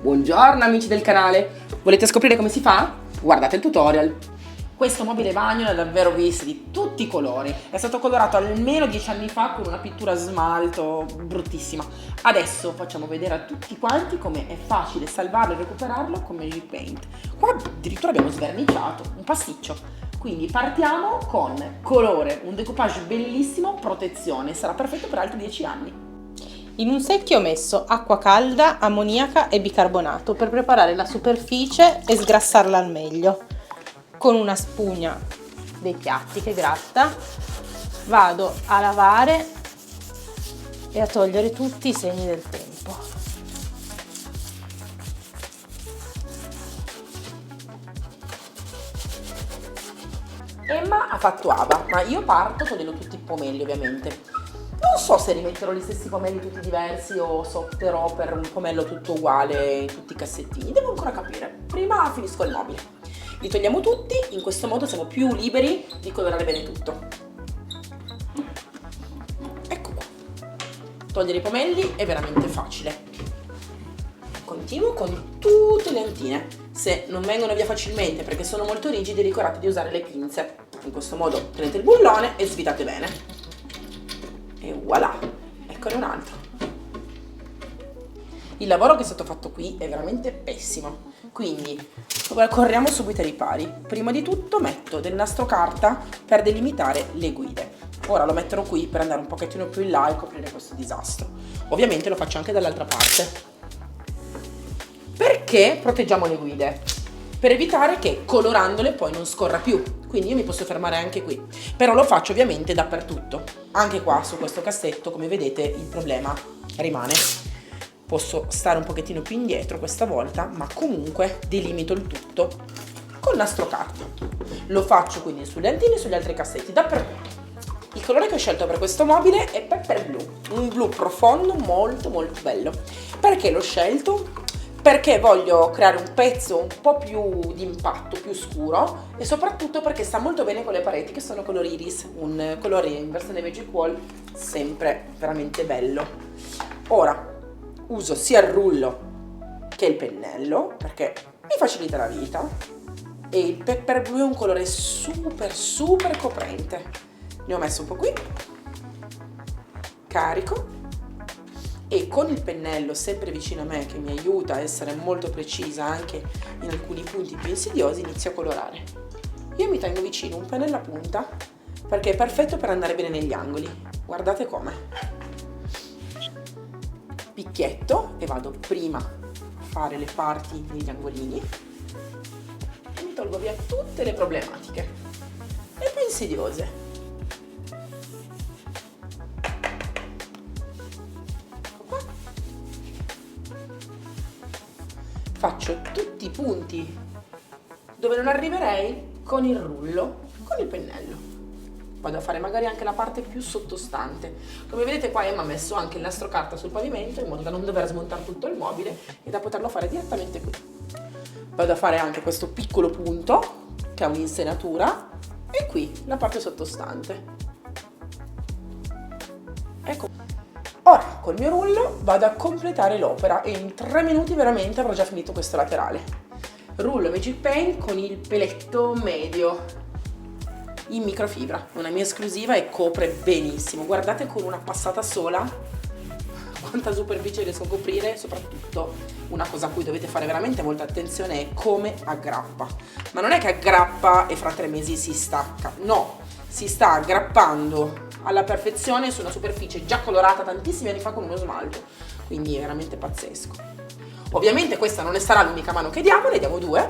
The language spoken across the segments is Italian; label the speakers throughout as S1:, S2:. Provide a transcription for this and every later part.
S1: Buongiorno amici del canale, volete scoprire come si fa? Guardate il tutorial. Questo mobile bagno l'ho davvero visto di tutti i colori, è stato colorato almeno 10 anni fa con una pittura a smalto bruttissima. Adesso facciamo vedere a tutti quanti come è facile salvarlo e recuperarlo con Magic Paint. Qua addirittura abbiamo sverniciato, un pasticcio. Quindi partiamo con colore, un decoupage bellissimo, protezione, sarà perfetto per altri 10 anni.
S2: In un secchio ho messo acqua calda, ammoniaca e bicarbonato per preparare la superficie e sgrassarla al meglio. Con una spugna dei piatti che gratta vado a lavare e a togliere tutti i segni del tempo.
S1: Emma ha fatto Ava, ma io parto togliendo tutti i pomelli ovviamente. Non so se rimetterò gli stessi pomelli tutti diversi o se opterò per un pomello tutto uguale in tutti i cassettini. Devo ancora capire. Prima finisco il mobile. Li togliamo tutti, in questo modo siamo più liberi di colorare bene tutto. Ecco qua. Togliere i pomelli è veramente facile. Continuo con tutte le antine. Se non vengono via facilmente perché sono molto rigidi, ricordate di usare le pinze. In questo modo prendete il bullone e svitate bene. E voilà, eccone un altro. Il lavoro che è stato fatto qui è veramente pessimo, quindi corriamo subito ai ripari. Prima di tutto metto del nastro carta per delimitare le guide. Ora lo metterò qui per andare un pochettino più in là e coprire questo disastro. Ovviamente lo faccio anche dall'altra parte. Perché proteggiamo le guide? Per evitare che colorandole poi non scorra più, quindi io mi posso fermare anche qui, però lo faccio ovviamente dappertutto. Anche qua su questo cassetto, come vedete, il problema rimane. Posso stare un pochettino più indietro questa volta, ma comunque delimito il tutto col nastro carta. Lo faccio quindi sulle antine e sugli altri cassetti, dappertutto. Il colore che ho scelto per questo mobile è Pepper Blue, un blu profondo molto molto bello. Perché l'ho scelto? Perché voglio creare un pezzo un po' più di impatto, più scuro, e soprattutto perché sta molto bene con le pareti che sono color iris, un colore in versione Magic Wall sempre veramente bello. Ora uso sia il rullo che il pennello perché mi facilita la vita, e il Pepper Blue è un colore super coprente. Ne ho messo un po' qui, carico, e con il pennello sempre vicino a me che mi aiuta a essere molto precisa anche in alcuni punti più insidiosi, inizio a colorare. Io mi tengo vicino un pennello a punta perché è perfetto per andare bene negli angoli. Guardate come. Picchietto e vado prima a fare le parti degli angolini e mi tolgo via tutte le problematiche e più insidiose. Faccio tutti i punti dove non arriverei con il rullo, con il pennello. Vado a fare magari anche la parte più sottostante. Come vedete qua Emma ha messo anche il nastro carta sul pavimento in modo da non dover smontare tutto il mobile e da poterlo fare direttamente qui. Vado a fare anche questo piccolo punto che ha un'insenatura e qui la parte sottostante. Ecco. Ora col mio rullo vado a completare l'opera e in 3 minuti veramente avrò già finito questo laterale. Rullo Magic Paint con il peletto medio in microfibra, una mia esclusiva e copre benissimo. Guardate con una passata sola quanta superficie riesco a coprire. Soprattutto una cosa a cui dovete fare veramente molta attenzione è come aggrappa. Ma non è che aggrappa e fra 3 mesi si stacca, no, si sta aggrappando alla perfezione su una superficie già colorata tantissimi anni fa con uno smalto, quindi è veramente pazzesco. Ovviamente questa non ne sarà l'unica mano che diamo, ne diamo 2,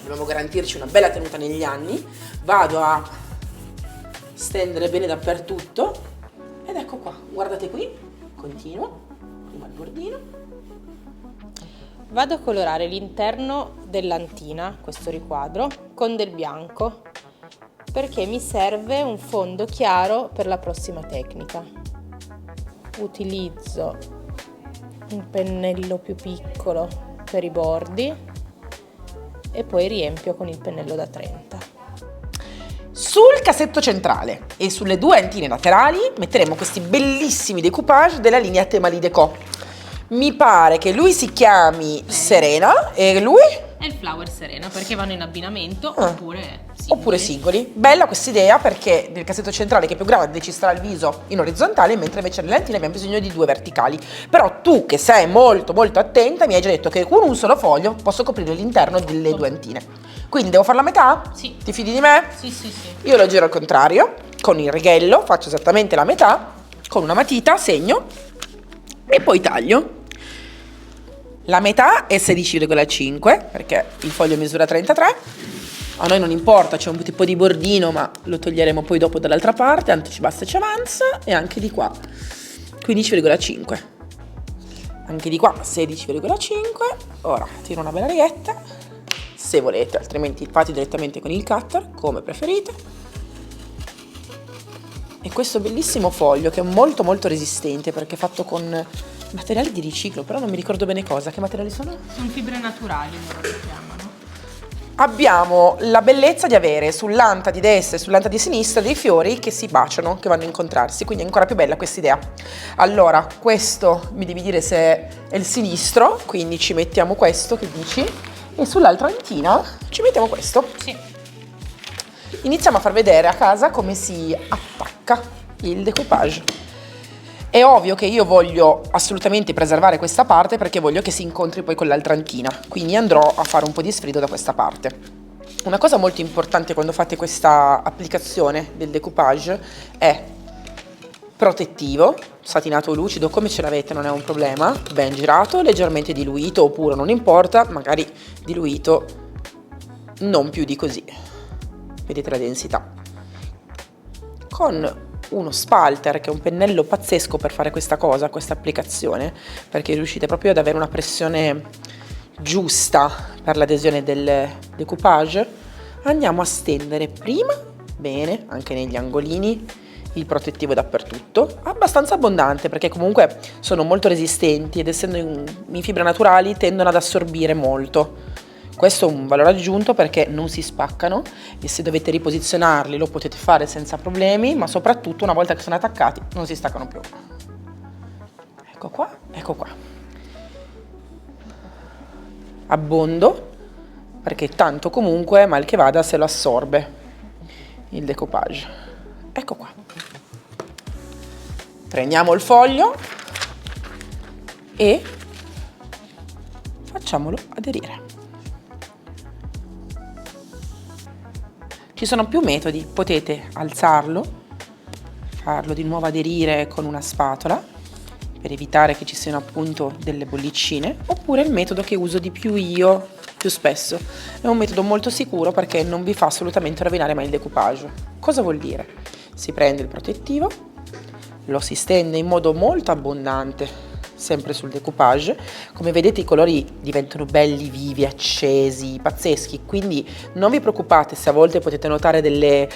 S1: dobbiamo garantirci una bella tenuta negli anni. Vado a stendere bene dappertutto ed ecco qua, guardate qui, continuo, prima il bordino.
S2: Vado a colorare l'interno dell'antina, questo riquadro, con del bianco perché mi serve un fondo chiaro per la prossima tecnica. Utilizzo un pennello più piccolo per i bordi e poi riempio con il pennello da 30.
S1: Sul cassetto centrale e sulle 2 antine laterali metteremo questi bellissimi decoupage della linea Tema Deco. Mi pare che lui si chiami Serena e lui?
S2: È il Flower Serena, perché vanno in abbinamento
S1: Oppure singoli. Bella questa idea perché nel cassetto centrale, che è più grande, ci starà il viso in orizzontale, mentre invece nelle lentine abbiamo bisogno di 2 verticali. Però tu, che sei molto molto attenta, mi hai già detto che con un solo foglio posso coprire l'interno delle 2 antine. Quindi devo fare la metà?
S2: Sì.
S1: Ti fidi di me?
S2: Sì.
S1: Io lo giro al contrario, con il righello faccio esattamente la metà, con una matita segno e poi taglio. La metà è 16,5 perché il foglio misura 33. A noi non importa, c'è un tipo di bordino, ma lo toglieremo poi dopo dall'altra parte, tanto ci basta e ci avanza. E anche di qua 15,5. Anche di qua 16,5. Ora tiro una bella righetta, se volete, altrimenti fate direttamente con il cutter, come preferite. E questo bellissimo foglio che è molto molto resistente perché è fatto con materiali di riciclo, però non mi ricordo bene cosa. Che materiali sono?
S2: Sono fibre naturali, loro le chiamano.
S1: Abbiamo la bellezza di avere sull'anta di destra e sull'anta di sinistra dei fiori che si baciano, che vanno a incontrarsi, quindi è ancora più bella questa idea. Allora, questo mi devi dire se è il sinistro, quindi ci mettiamo questo, che dici? E sull'altra antina ci mettiamo questo.
S2: Sì.
S1: Iniziamo a far vedere a casa come si attacca il decoupage. È ovvio che io voglio assolutamente preservare questa parte perché voglio che si incontri poi con l'altra antina, quindi andrò a fare un po' di sfrido da questa parte. Una cosa molto importante quando fate questa applicazione del decoupage è protettivo, satinato lucido, come ce l'avete non è un problema, ben girato, leggermente diluito oppure non importa, magari diluito non più di così. Vedete la densità. Con uno spalter, che è un pennello pazzesco per fare questa cosa, questa applicazione, perché riuscite proprio ad avere una pressione giusta per l'adesione del decoupage, andiamo a stendere prima, bene, anche negli angolini, il protettivo dappertutto, abbastanza abbondante perché comunque sono molto resistenti ed essendo in fibre naturali tendono ad assorbire molto. Questo è un valore aggiunto perché non si spaccano e se dovete riposizionarli lo potete fare senza problemi, ma soprattutto una volta che sono attaccati non si staccano più. Ecco qua, ecco qua. Abbondo perché tanto comunque mal che vada se lo assorbe il decoupage. Ecco qua. Prendiamo il foglio e facciamolo aderire. Ci sono più metodi, potete alzarlo, farlo di nuovo aderire con una spatola per evitare che ci siano appunto delle bollicine, oppure il metodo che uso di più io più spesso. È un metodo molto sicuro perché non vi fa assolutamente rovinare mai il decoupage. Cosa vuol dire? Si prende il protettivo, lo si stende in modo molto abbondante sempre sul decoupage. Come vedete i colori diventano belli, vivi, accesi, pazzeschi, quindi non vi preoccupate se a volte potete notare delle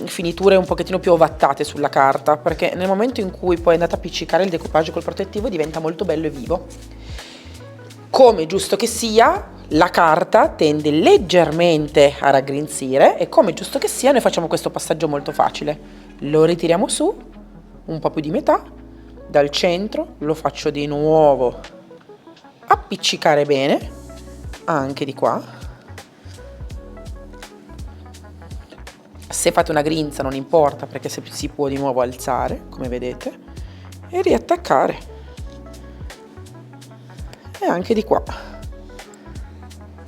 S1: finiture un pochettino più ovattate sulla carta, perché nel momento in cui poi andate a appiccicare il decoupage col protettivo diventa molto bello e vivo. Come giusto che sia, la carta tende leggermente a raggrinzire e come giusto che sia noi facciamo questo passaggio molto facile. Lo ritiriamo su, un po' più di metà, dal centro, lo faccio di nuovo appiccicare bene, anche di qua. Se fate una grinza non importa perché si può di nuovo alzare, come vedete, e riattaccare. E anche di qua.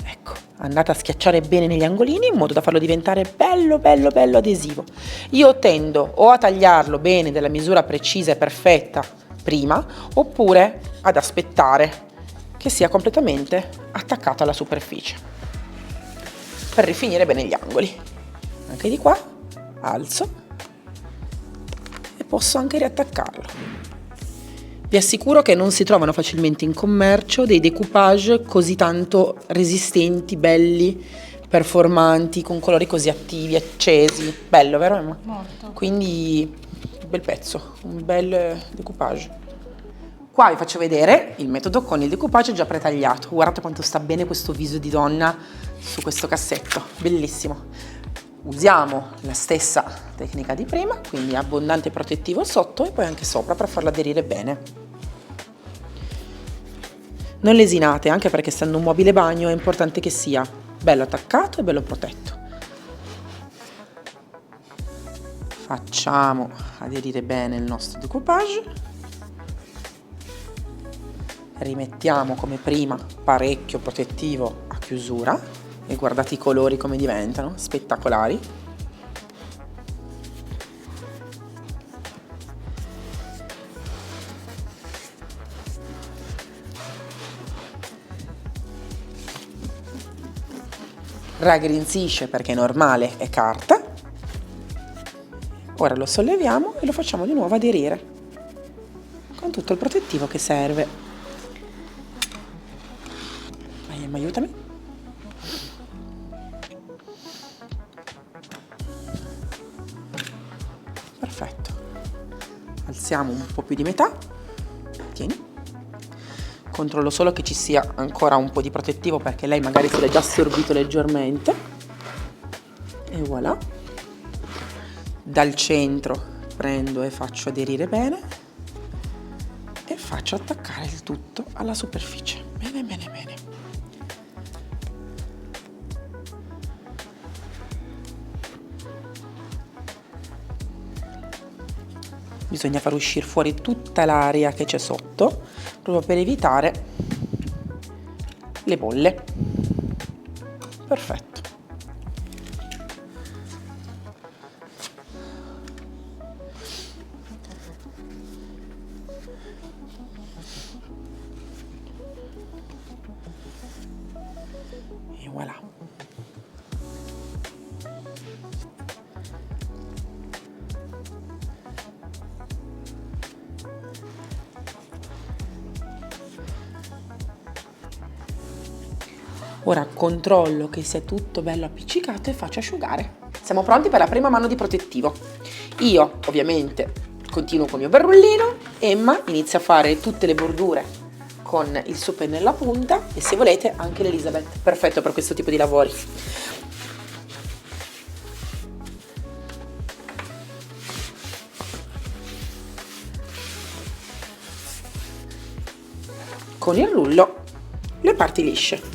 S1: Ecco, andate a schiacciare bene negli angolini in modo da farlo diventare bello bello bello adesivo. Io tendo o a tagliarlo bene della misura precisa e perfetta prima oppure ad aspettare che sia completamente attaccato alla superficie per rifinire bene gli angoli. Anche di qua alzo e posso anche riattaccarlo. Vi assicuro che non si trovano facilmente in commercio dei decoupage così tanto resistenti, belli, performanti, con colori così attivi, accesi. Bello, vero Emma?
S2: Molto.
S1: Quindi un bel pezzo, un bel decoupage. Qua vi faccio vedere il metodo con il decoupage già pretagliato. Guardate quanto sta bene questo viso di donna su questo cassetto, bellissimo. Usiamo la stessa tecnica di prima, quindi abbondante protettivo sotto e poi anche sopra per farlo aderire bene. Non lesinate, anche perché essendo un mobile bagno è importante che sia bello attaccato e bello protetto. Facciamo aderire bene il nostro decoupage, rimettiamo come prima parecchio protettivo a chiusura e guardate i colori come diventano, spettacolari. Raggrinzisce perché è normale, è carta. Ora lo solleviamo e lo facciamo di nuovo aderire con tutto il protettivo che serve. Vai, Emma, aiutami. Perfetto. Alziamo un po' più di metà. Tieni. Controllo solo che ci sia ancora un po' di protettivo perché lei magari se l'è già assorbito leggermente. E voilà. Dal centro prendo e faccio aderire bene e faccio attaccare il tutto alla superficie. Bene, bene, bene. Bisogna far uscire fuori tutta l'aria che c'è sotto, proprio per evitare le bolle. Perfetto. E voilà. Ora controllo che sia tutto bello appiccicato e faccio asciugare. Siamo pronti per la prima mano di protettivo. Io ovviamente continuo con il mio berrullino, Emma inizia a fare tutte le bordure con il suo pennello a punta e se volete anche l'Elizabeth, perfetto per questo tipo di lavori. Con il rullo le parti lisce.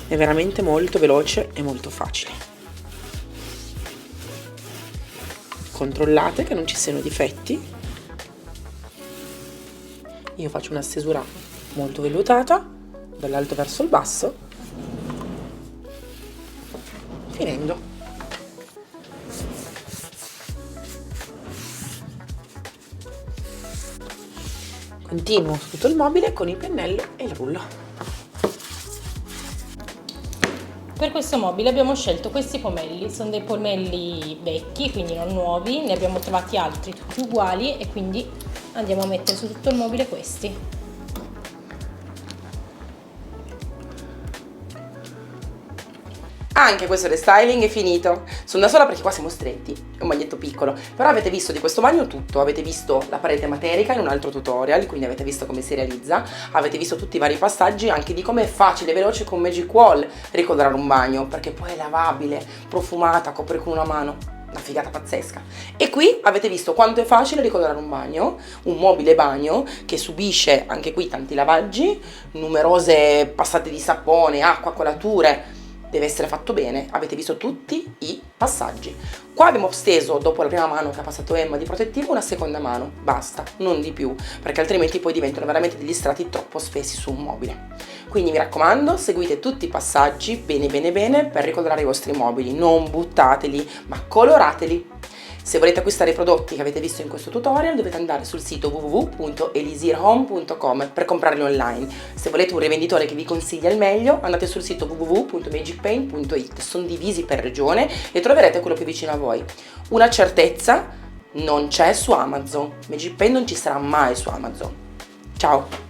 S1: È veramente molto veloce e molto facile. Controllate che non ci siano difetti. Io faccio una stesura molto vellutata dall'alto verso il basso, finendo. Continuo su tutto il mobile con il pennello e il rullo.
S2: Per questo mobile abbiamo scelto questi pomelli, sono dei pomelli vecchi, quindi non nuovi, ne abbiamo trovati altri tutti uguali e quindi andiamo a mettere su tutto il mobile questi.
S1: Anche questo restyling è finito. Sono da sola perché qua siamo stretti, è un bagnetto piccolo. Però avete visto di questo bagno tutto, avete visto la parete materica in un altro tutorial, quindi avete visto come si realizza, avete visto tutti i vari passaggi anche di come è facile e veloce con Magic Wall ricolorare un bagno, perché poi è lavabile, profumata, copre con una mano. Una figata pazzesca. E qui avete visto quanto è facile ricolorare un bagno, un mobile bagno che subisce anche qui tanti lavaggi, numerose passate di sapone, acqua, colature. Deve essere fatto bene, avete visto tutti i passaggi. Qua abbiamo steso, dopo la prima mano che ha passato Emma di protettivo, una seconda mano, basta, non di più, perché altrimenti poi diventano veramente degli strati troppo spessi su un mobile. Quindi mi raccomando, seguite tutti i passaggi bene bene bene per ricolorare i vostri mobili, non buttateli, ma colorateli. Se volete acquistare i prodotti che avete visto in questo tutorial dovete andare sul sito www.elisirhome.com per comprarli online. Se volete un rivenditore che vi consiglia il meglio andate sul sito www.magicpaint.it, sono divisi per regione e troverete quello più vicino a voi. Una certezza, non c'è su Amazon, Magic Paint non ci sarà mai su Amazon. Ciao!